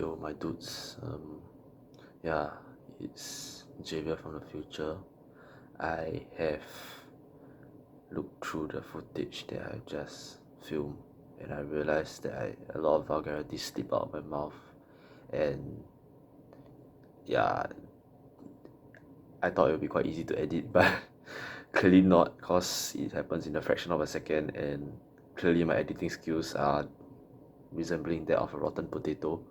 Yo, my dudes. Yeah, it's Javier from the future. I have looked through the footage that I just filmed, and I realized that a lot of vulgarities slip out of my mouth. And yeah, I thought it would be quite easy to edit, but clearly not, because it happens in a fraction of a second, and clearly my editing skills are resembling that of a rotten potato.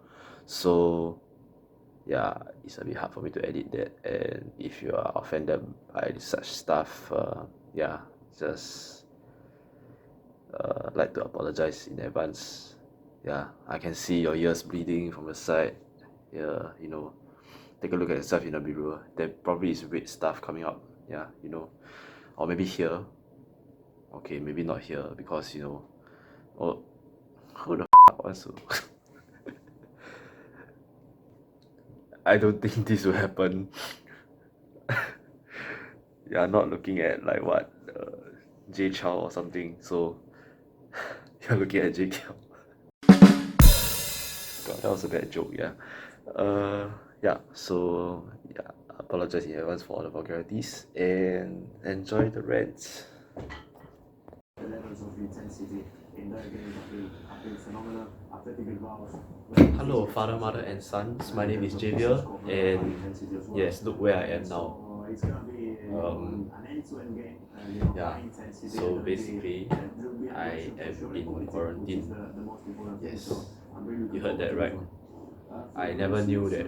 So yeah, it's a bit hard for me to edit that. And if you are offended by such stuff, yeah, just like to apologize in advance. Yeah, I can see your ears bleeding from the side. Yeah, take a look at yourself in the mirror. There probably is red stuff coming out. Yeah, or maybe here. Okay, maybe not here because oh, who the wants to? I don't think this will happen. You're not looking at like what J Chow or something, so you're looking at J Chow. God, that was a bad joke, yeah. So yeah, apologize in advance for all the vulgarities and enjoy the rants. Hello, father, mother, and sons. My name is Javier, and yes, look where I am now. Yeah, so basically, I am in quarantine. Yes, you heard that right. I never knew that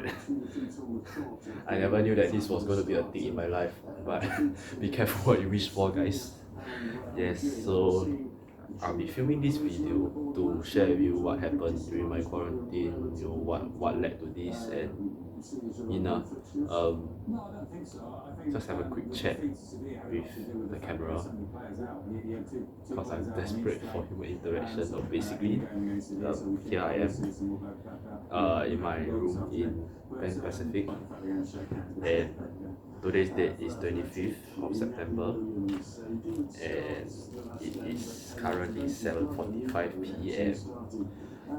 I never knew that this was going to be a thing in my life, but be careful what you wish for, guys. Yes, so I'll be filming this video to share with you what happened during my quarantine, what led to this, and just have a quick chat with the camera because I'm desperate for human interaction. So basically, here I am in my room in Pan Pacific, and today's date is 25th of September, and it is currently 7:45 p.m.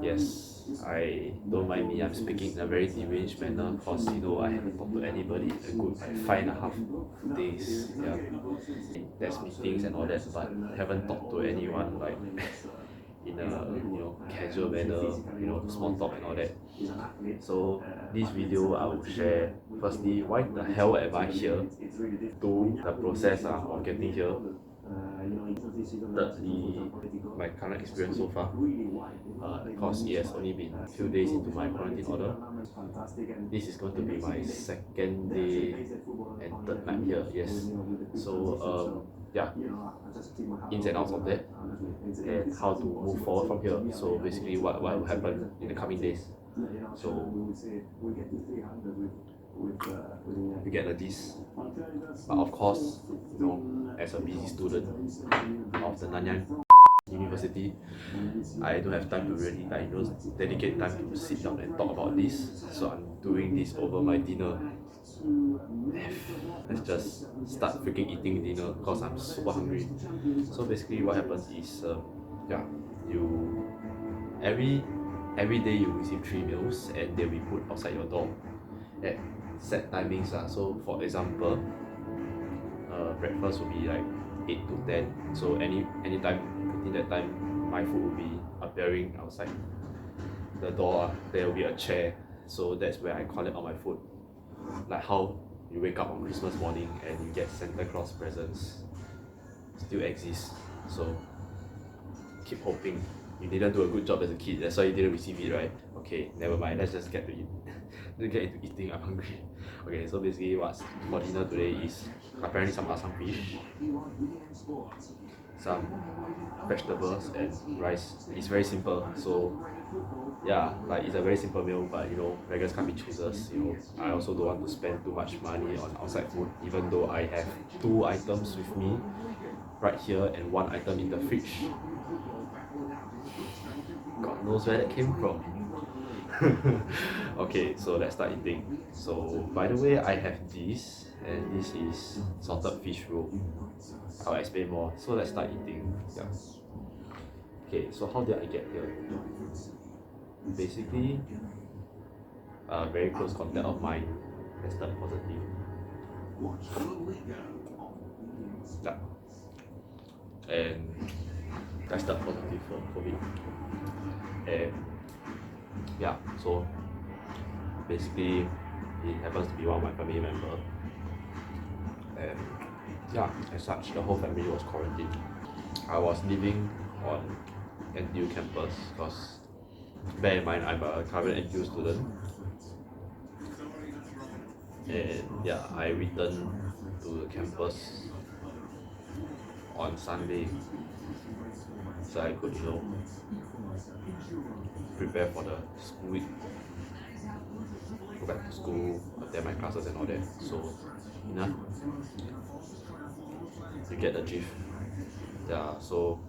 Yes, I don't mind me, I'm speaking in a very deranged manner because I haven't talked to anybody in a good like 5.5 days. Yeah, that's meetings and all that, but haven't talked to anyone like in a casual manner, small talk and all that. So this video I will share firstly why the hell am I here, to the process of getting here, thirdly my current experience so far, because it has only been a few days into my quarantine order. This is going to be my second day and third night here, yes. So yeah, ins and outs of that and how to move forward from here. So basically what will happen in the coming days. So you get the gist. But of course, as a busy student of the Nanyang University, I don't have time to really dedicate time to sit down and talk about this. So I'm doing this over my dinner. Let's just start freaking eating dinner because I'm super hungry. So basically what happens is yeah, you every day you receive 3 meals and they'll be put outside your door at set timings. So for example, breakfast will be like 8 to 10. So anytime within that time my food will be appearing outside the door. There will be a chair, so that's where I collect all my food. Like how you wake up on Christmas morning and you get Santa Claus presents still exists. So keep hoping. You didn't do a good job as a kid, that's why you didn't receive it, right? Okay, never mind, let's just get to eat. Let's get into eating, I'm hungry. Okay, so basically what's for dinner today is apparently some asam fish, some vegetables and rice. It's very simple. So yeah, like it's a very simple meal, but beggars can't be choosers. I also don't want to spend too much money on outside food, even though I have 2 items with me right here and 1 item in the fridge. God knows where that came from. Okay, so let's start eating. So by the way, I have this, and this is salted fish roll. I'll explain more. So let's start eating. Yeah. Okay, so how did I get here? Basically, a very close contact of mine tested positive. Yeah. And tested positive for COVID. And yeah, so basically it happens to be one of my family members. And yeah, as such, the whole family was quarantined. I was living on NTU campus because bear in mind I'm a current NTU student. And yeah, I returned to the campus on Sunday so I could, prepare for the school week, go back to school, attend my classes and all that. So, you get the drift. Yeah, so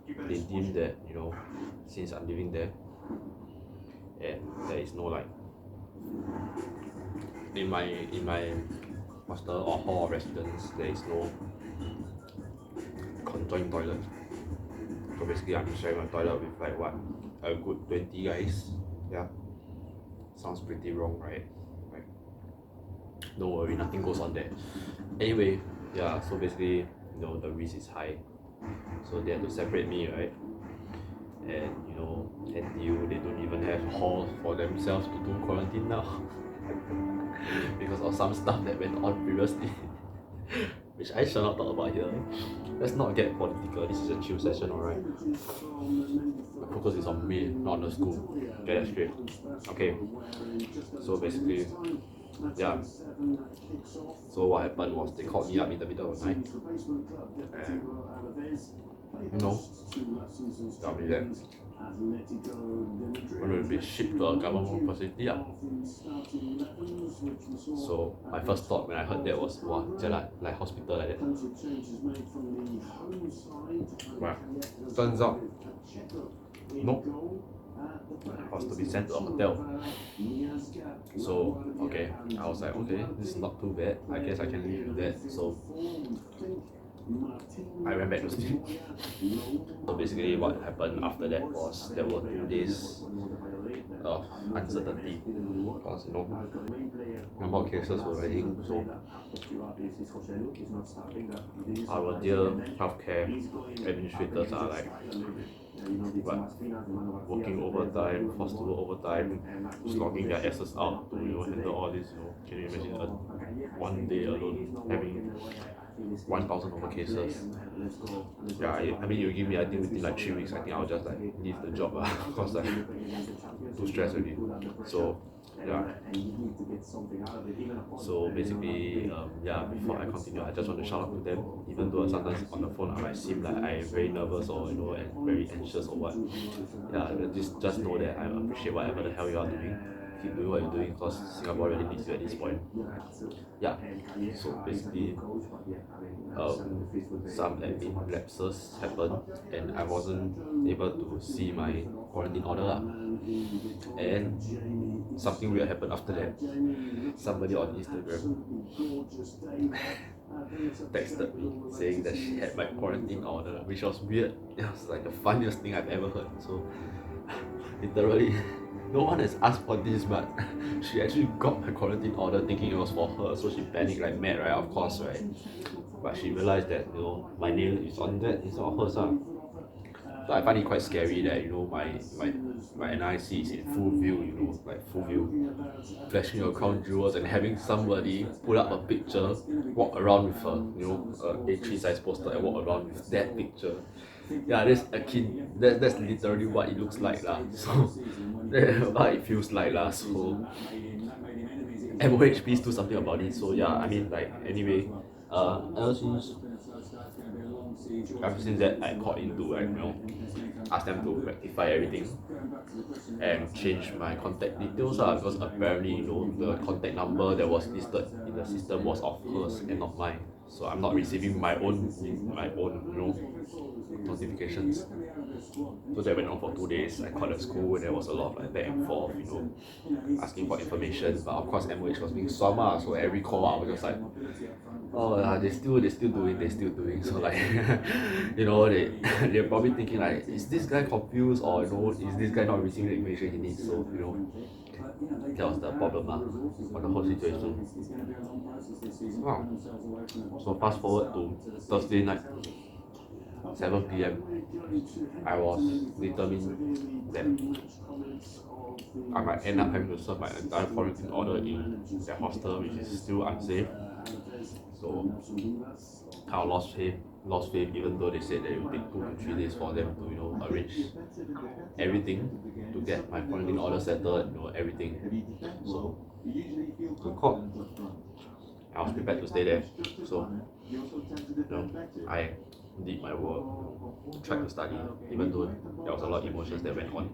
they deemed that, since I'm living there and there is no like in my hostel or hall of residence there is no conjoined toilet. So basically I'm sharing a toilet with like what, a good 20 guys. Yeah, sounds pretty wrong, right? Like, don't worry, nothing goes on there. Anyway, yeah, so basically the risk is high, so they had to separate me, right? And NTU, they don't even have halls for themselves to do quarantine now because of some stuff that went on previously which I shall not talk about here. Let's not get political, this is a chill session, alright? The focus is on me, not on the school. Get that straight. Okay, so basically, yeah. So what happened was they called me up in the middle of the night and tell me that I'm going to be shipped to a government facility. So my first thought when I heard that was, wow, like hospital like that. But turns out, nope. I was to be sent to a hotel. So okay, I was like, okay, this is not too bad. I guess I can live with that. So I went back to sleep. So basically what happened after that was there were 2 days of uncertainty because number of cases were rising. So our dear healthcare administrators are like working overtime, forced to work overtime, slogging their asses out to handle all this. Can you imagine one day alone having 1,000 over cases? Yeah, I mean, you give me, I think within like 3 weeks, I think I'll just like leave the job because like too stressed already. So yeah. So basically, yeah, before I continue, I just want to shout out to them, even though sometimes on the phone I might seem like I'm very nervous or and very anxious or what. Yeah, just know that I appreciate whatever the hell you are doing. Keep doing what you're doing because Singapore really needs you at this point. Yeah, so basically some admin lapses happened and I wasn't able to see my quarantine order and something weird happened after that. Somebody on Instagram texted me saying that she had my quarantine order, which was weird. It was like the funniest thing I've ever heard. So literally no one has asked for this, but she actually got my quarantine order thinking it was for her, so she panicked like mad, right? Of course, right? But she realized that my name is on that, it's not hers. So I find it quite scary that my NIC is in full view, like full view, flashing your crown jewels and having somebody pull up a picture, walk around with a A3 size poster and walk around with that picture. Yeah, that's literally what it looks like lah. So what it feels like lah. So MOH, please do something about it. So yeah, I mean like anyway, ever since that I called in to ask them to rectify everything and change my contact details because apparently the contact number that was listed in the system was of hers and not mine. So I'm not receiving my own notifications. So that went on for 2 days. I called the school and there was a lot of back and forth, asking for information. But of course MOH was being swamped, so every call I was just like, oh, they're still doing. So like, they're probably thinking like, is this guy confused or is this guy not receiving the information he needs? So That was the problem for the whole situation. Wow. So fast forward to Thursday night, 7 p.m. I was determined that I might end up having to serve my entire quarantine order in that hostel, which is still unsafe. So I lost faith, even though they said that it would take 2 to 3 days for them to arrange everything to get my quarantine order settled, everything. So I called. I was prepared to stay there. So I did my work, tried to study, even though there was a lot of emotions that went on.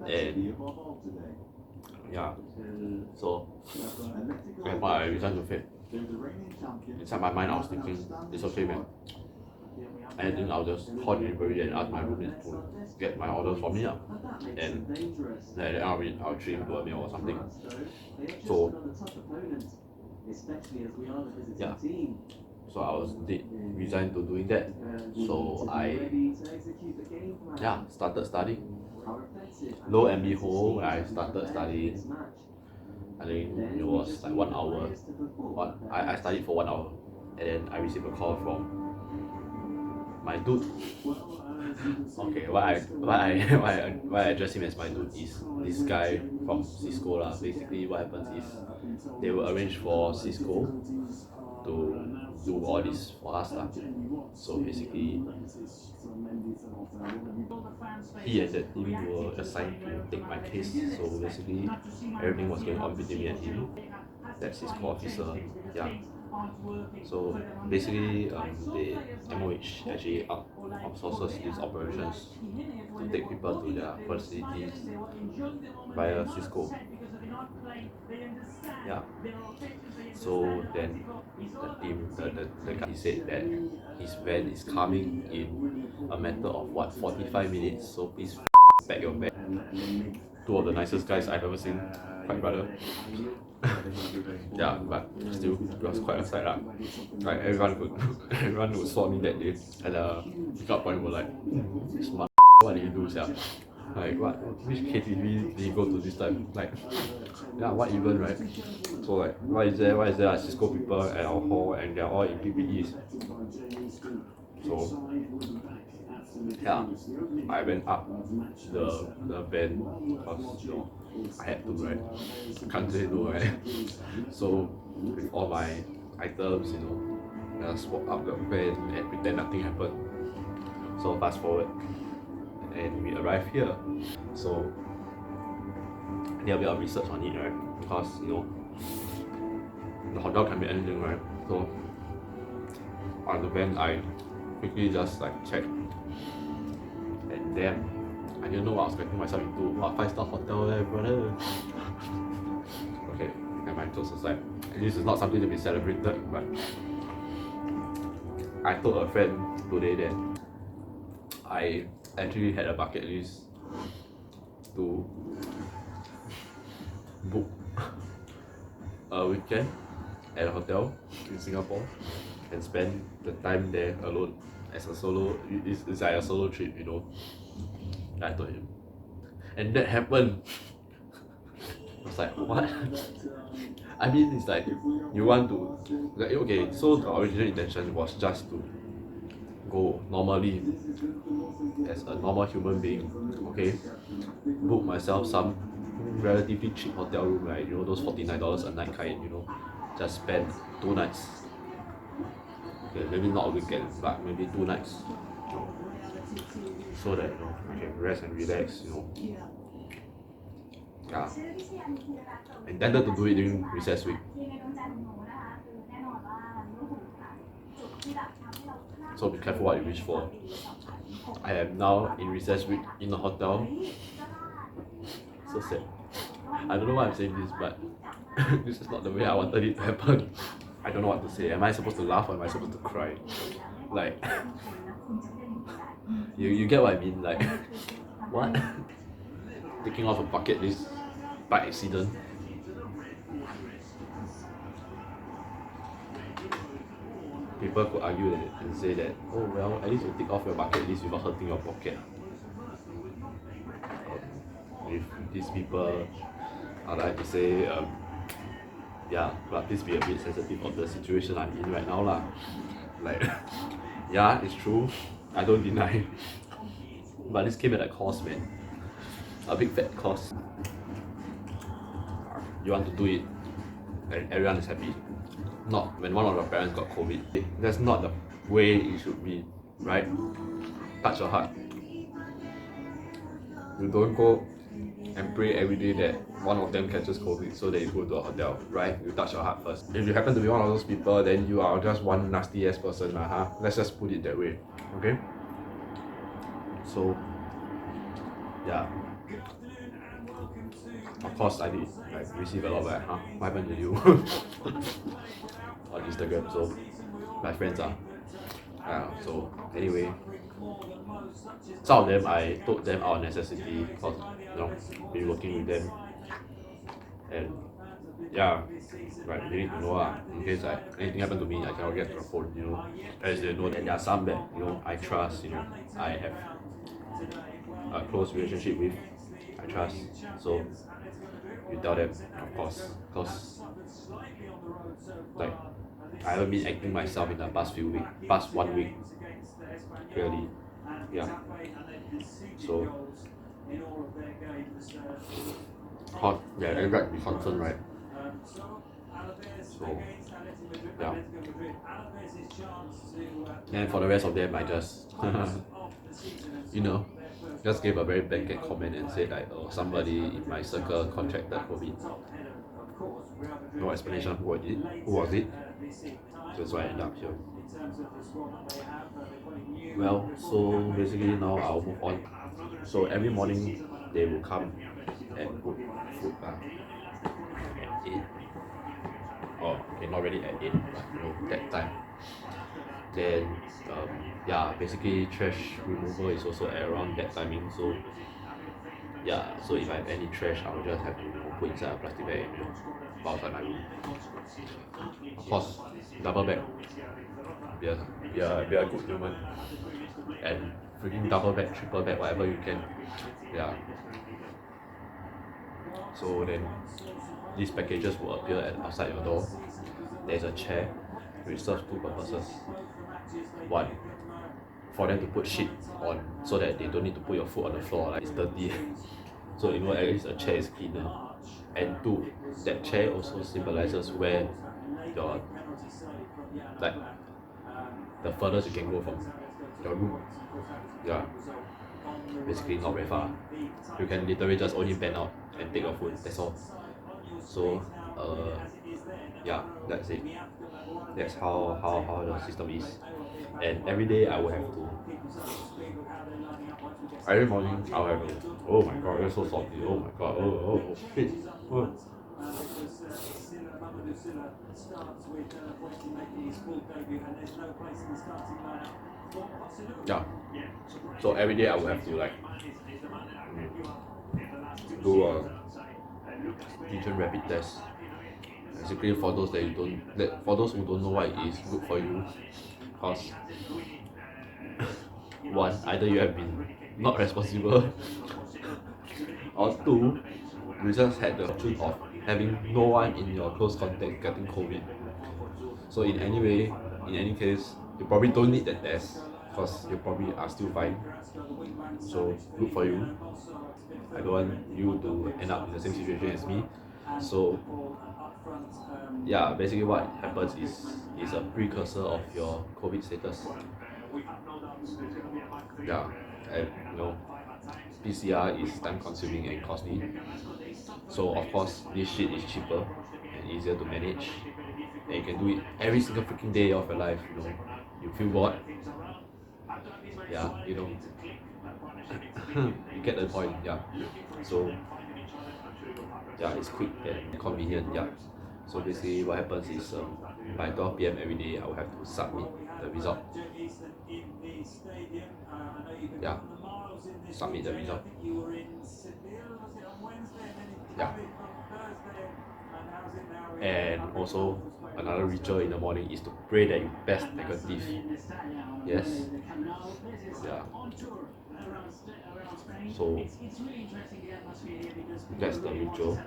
And yeah, so at that point I resigned to faith. Inside my mind I was thinking, it's okay man. Anything I'll just call delivery and ask my roommate to get my orders for me and at the end of it I'll treat him to a meal or something. So yeah, so I was resigned to doing that. So I started studying. Lo and behold, when I started studying, I think it was like 1 hour. I studied for 1 hour and then I received a call from my dude. Okay, why I address him as my dude is this guy from Cisco lah. Basically what happens is they will arrange for Cisco to do all this for us lah. So basically he and that team were assigned to take my case. So basically everything was going on between me and him. That's Cisco officer. Yeah. So basically the MOH actually outsources these operations to take people to their facilities via Cisco. Yeah. So then the team, the guy said that his van is coming in a matter of 45 minutes. So please pack your bag. 2 of the nicest guys I've ever seen, quite brother. Yeah, but still it was quite a sight lah. Like everyone who saw me that day at the pickup point were like, smart, what did he do, sia? Like which KTV did he go to this time? Like, yeah, what even, right? So like, why is there Cisco people at our hall and they're all in PPEs? So yeah, I went up the van because I had to, right? I can't say no, right? So with all my items, I just walk up the van and pretend nothing happened. So fast forward and we arrive here. So I did a bit of research on it, right? Because the hotel can be anything, right? So on the van I quickly just like checked, and then I didn't know what I was getting myself into. What 5-star hotel there, brother? Okay, never mind, jokes aside. This is not something to be celebrated, but I told a friend today that I actually had a bucket list to book a weekend at a hotel in Singapore and spend the time there alone as a solo. It's like a solo trip, I told him, and that happened. I was like, what? I mean, it's like you want to, like, okay, so the original intention was just to go normally as a normal human being, okay, book myself some relatively cheap hotel room, like those $49 a night kind, just spend 2 nights. Okay, maybe not a weekend, but maybe 2 nights, so that I can rest and relax, Yeah, I intended to do it during recess week. So be careful what you wish for. I am now in recess week in a hotel. So sad. I don't know why I'm saying this, but this is not the way I wanted it to happen. I don't know what to say. Am I supposed to laugh or am I supposed to cry? Like, you get what I mean? Like, what? Taking off a bucket list by accident. People could argue that and say that, oh well, at least you tick off your bucket list without hurting your pocket. with these people. I'd like to say, yeah, but please be a bit sensitive of the situation I'm in right now lah. Like, yeah, it's true. I don't deny. But this came at a cost, man. A big fat cost. You want to do it, and everyone is happy. Not when one of your parents got COVID. That's not the way it should be, right? Touch your heart. You don't go and pray every day that one of them catches COVID so that you go to a hotel, right? You touch your heart first. If you happen to be one of those people, then you are just one nasty ass person, huh? Let's just put it that way, okay? So, yeah. Of course, I did receive a lot of like, huh? What happened to you? On Instagram, so my friends are. So anyway, some of them I told them out of necessity because been working with them, and yeah, right, they need to know in case like anything happen to me, I cannot get to the phone, as they know. And there are some that I trust, I have a close relationship with, I trust. So you tell them, of course, because like I haven't been acting myself in the past 1 week, really, yeah. So, yeah, everybody got to be concerned, right? So, yeah. And for the rest of them, I just, just gave a very blanket comment and said like, oh, somebody in my circle contracted COVID. No explanation of who was it. That's why I ended up here. Well, so basically now I'll move on. So every morning they will come and cook food at 8. Oh, okay, not really at 8, but that time. Then yeah, basically trash removal is also at around that timing. So yeah, so if I have any trash, I'll just have to put inside a plastic bag and put outside my room. Of course, double bag. Be a good human. And freaking double bag, triple bag, whatever you can. Yeah. So then these packages will appear outside your door. There's a chair which serves 2 purposes. One, for them to put shit on so that they don't need to put your food on the floor like it's dirty. So at least a chair is cleaner. And 2, that chair also symbolizes where your like the furthest you can go from your room. Yeah. Basically not very far. You can literally just only bend out and take your food, that's all. So yeah, that's it. That's how the system is. And every day I will have to, every morning I'll have to, oh my god, you're so salty, oh my god, oh shit, oh. Yeah, so every day I will have to like do a antigen rapid test. Basically for those for those who don't know what it is, good for you, because one, either you have been not responsible, or 2, you just had the fortune of having no one in your close contact getting COVID. So in any case, you probably don't need that test because you probably are still fine. So good for you. I don't want you to end up in the same situation as me. So yeah, basically what happens is a precursor of your COVID status. Yeah, and PCR is time consuming and costly. So of course this shit is cheaper and easier to manage. And you can do it every single freaking day of your life, You feel bored. Yeah, you get the point, yeah. So yeah, it's quick and convenient, yeah. So basically what happens is by 12 PM every day I will have to submit the result. Yeah, submit the result. Yeah. And also another ritual in the morning is to pray that you test negative. Yes. Yeah. So that's the ritual,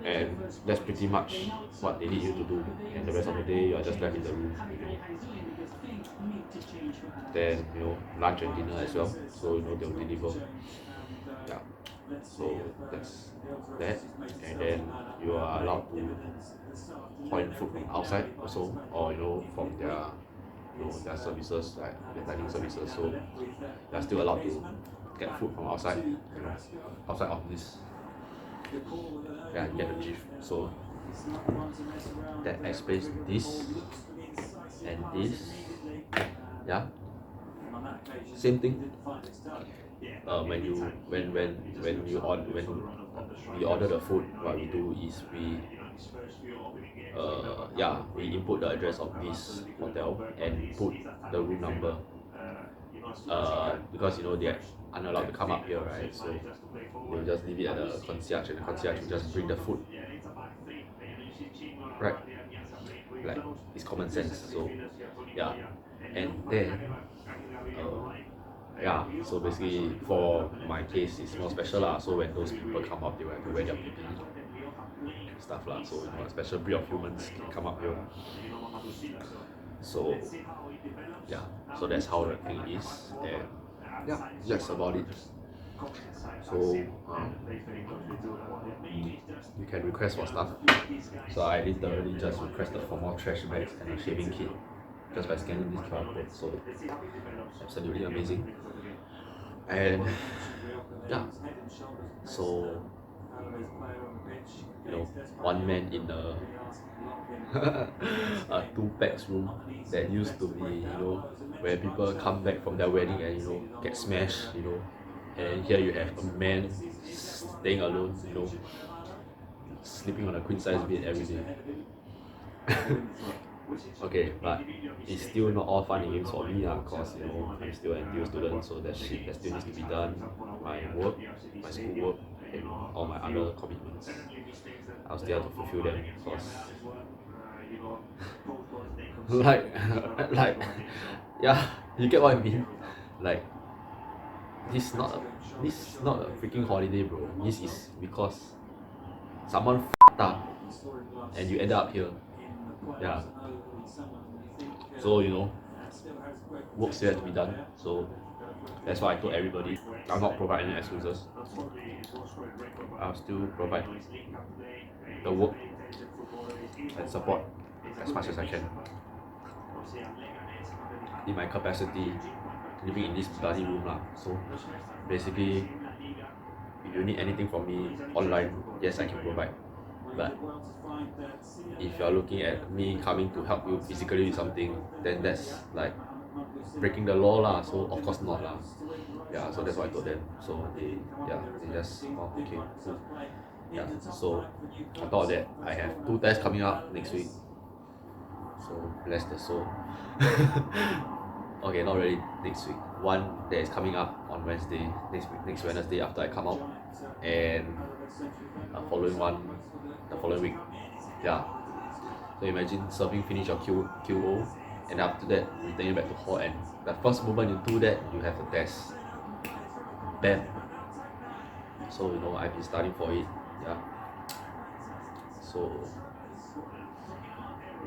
and that's pretty much what they need you to do. And the rest of the day, you are just left in the room. Then lunch and dinner as well. So they'll deliver. Yeah. So that's that, and then you are allowed to point food from outside also, or from their services, like their dining services. So they're still allowed to get food from outside, outside of this. Yeah, you get the gist. So that explains this and this. Yeah, same thing. When we order the food, what we do is we input the address of this hotel and put the room number. Because they aren't allowed to come up here, right? So they'll just leave it at the concierge, and the concierge will just bring the food. Right? Like, it's common sense. So yeah, and then so basically for my case it's more special lah. So when those people come up, they will have to wear their PPE stuff lah. So a special breed of humans can come up here. So yeah, so that's how the thing is, and yeah, that's about it. So you can request for stuff. So I literally just requested for more trash bags and a shaving kit just by scanning this QR code. So absolutely amazing. And yeah, so one man in a a 2-pax room that used to be where people come back from their wedding and get smashed, and here you have a man staying alone, sleeping on a queen size bed every day. Okay, but it's still not all fun and games for me because I'm still an NTU student, so that shit that still needs to be done. My work, my school work, and all my other commitments, I'll still have to fulfill them because like yeah, you get what I mean? Like, this is not a freaking holiday, bro. This is because someone f***ed up and you end up here. Yeah. So work still has to be done. So that's why I told everybody I'll not provide any excuses. I'll still provide the work and support as much as I can in my capacity, living in this bloody room lah. So basically, if you need anything from me online, yes, I can provide. But if you're looking at me coming to help you physically with something, then that's like breaking the law lah. So of course not lah. Yeah, so that's what I told them. So they just okay, cool. Yeah, so on top of that, I have 2 tests coming up next week. So bless the soul. Okay, not really next week. One that is coming up on Wednesday, next Wednesday after I come out, and the following week. Yeah. So imagine serving finish your QO, and after that returning back to hall, and the first moment you do that, you have a test. Bam. So I've been studying for it. Yeah. So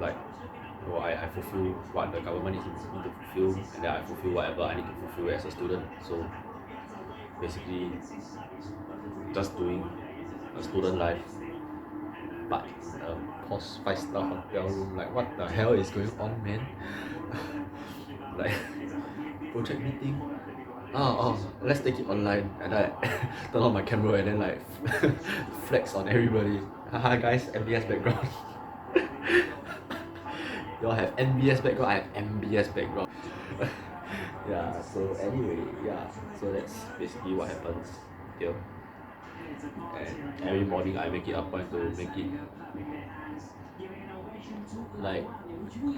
like, I fulfill what the government needs me to fulfill, and then I fulfill whatever I need to fulfill as a student. So basically, just doing a student life, but post 5-star hotel room. Like, what the hell is going on, man? Like, project meeting. Let's take it online, and I turn on my camera and then like flex on everybody. Haha, guys, MBS background. Y'all have NBS background, I have MBS background. Yeah, so anyway, so that's basically what happens here. And every morning I make it a point to make it like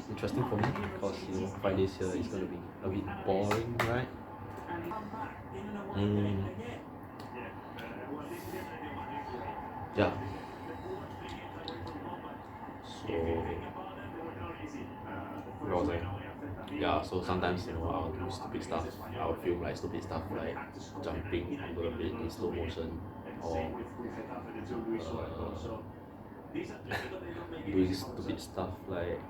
interesting for me, because Fridays here is gonna be a bit boring, right? Yeah. So where was I? yeah, so sometimes I'll do stupid stuff. I'll film like stupid stuff like jumping onto the bed in slow motion or doing stupid stuff like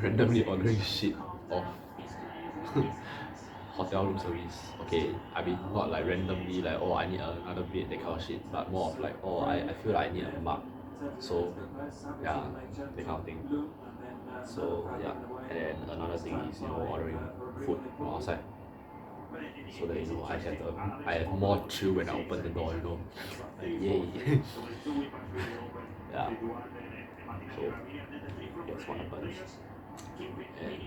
randomly ordering shit off hotel room service. Okay, I mean not like randomly like I need another bed that kind of shit, but more of like I feel like I need a mug. So yeah, that kind of thing. So yeah, and then another thing is ordering food from outside. So that I have more chill when I open the door, like yay. Yeah. So that's what happens. And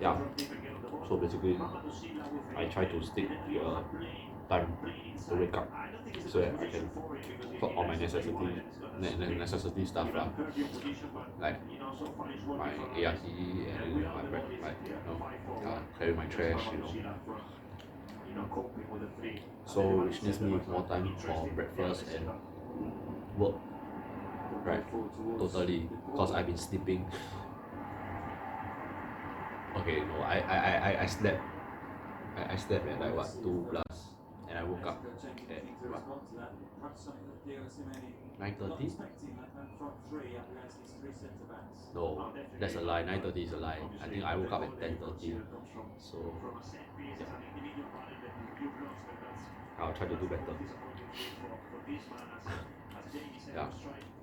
yeah, so basically I try to stick to a time to wake up so that I can clock all my necessity stuff lah, like my ART and clearing my trash, so which leaves me with more time for breakfast and work, right? Totally, because I've been sleeping. Okay, no, I slept. I slept at like what 2+, and I woke up at what 9:30. No, that's a lie. 9:30 is a lie. I think I woke up at 10:30. So yeah, I'll try to do better. Yeah.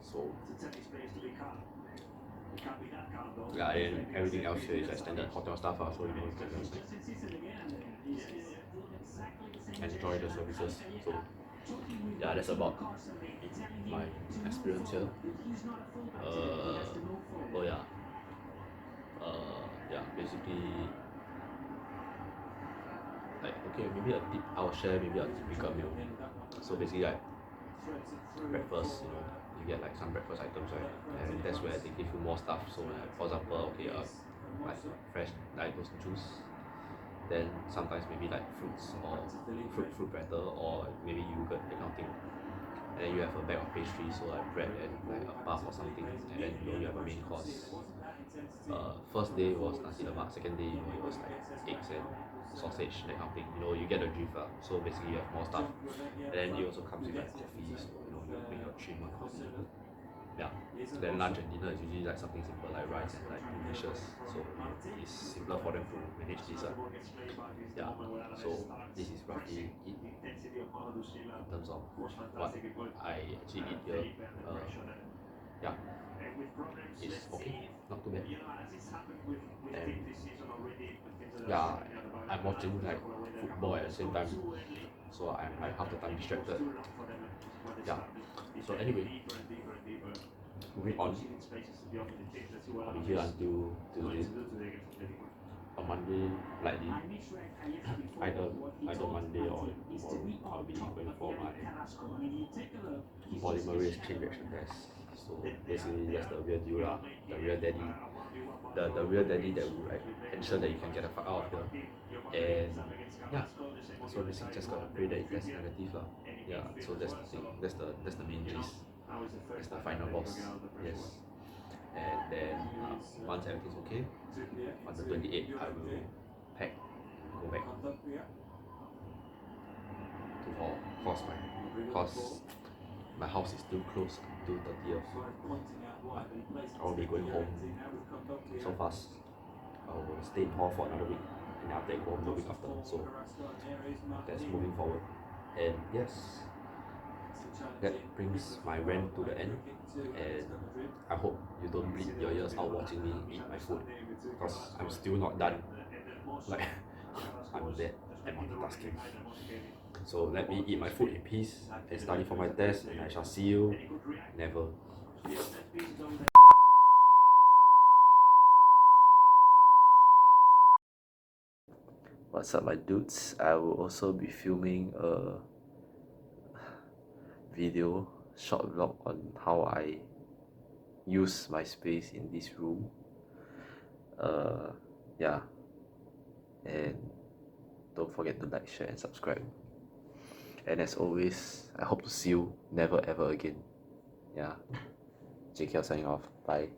So yeah, and everything else here is like standard hotel stuff. So you can just enjoy the services. So yeah, that's about my experience here. Yeah, basically like okay, maybe a tip I'll share maybe a typical meal. So basically like breakfast, you get like some breakfast items, right? And that's where they give you more stuff. So like, for example, okay, like fresh like those juice, then sometimes maybe like fruits or fruit platter or maybe yogurt, that kind of thing. And then you have a bag of pastry, so like bread and like a puff or something, and then you have a main course. First day was nasi lemak, second day it was like eggs and sausage, that kind of thing. You get the drift. So basically you have more stuff, and then it also comes with like coffee, so you make your 3-month coffee. Yeah. Then lunch and dinner is usually like something simple like rice and like 2 dishes. So it's simpler for them to manage this. Yeah. So this is roughly it in terms of what I actually eat here. Yeah. It's okay, not too bad. And yeah, I'm watching like football at the same time, so I'm like half the time distracted. Yeah. So anyway, moving on. I'll be here until Tuesday. On Monday, likely either Monday or tomorrow, I'll be going for my polymerase chain reaction test. So basically, that's the real deal lah. The real daddy, the real daddy that will like ensure that you can get the fuck out of here. And yeah, so basically just gotta pray that it tests negative lah. Yeah, so that's the thing. That's the main gist. That's the final boss. Yes. And then once everything's okay, on the 28th I will pack, go back to hall. Cause my house is still closed until 30th. I'll be going home so fast. I will stay in hall for another week, and after I go home the week after. So that's moving forward. And yes, that brings my rant to the end, and I hope you don't bleed your ears out watching me eat my food, because I'm still not done. Like I'm bad at multitasking. So let me eat my food in peace and study for my test, and I shall see you never. What's up, my dudes? I will also be filming a video, short vlog on how I use my space in this room. Yeah, and don't forget to like, share, and subscribe. And as always, I hope to see you never ever again. Yeah, JK signing off. Bye.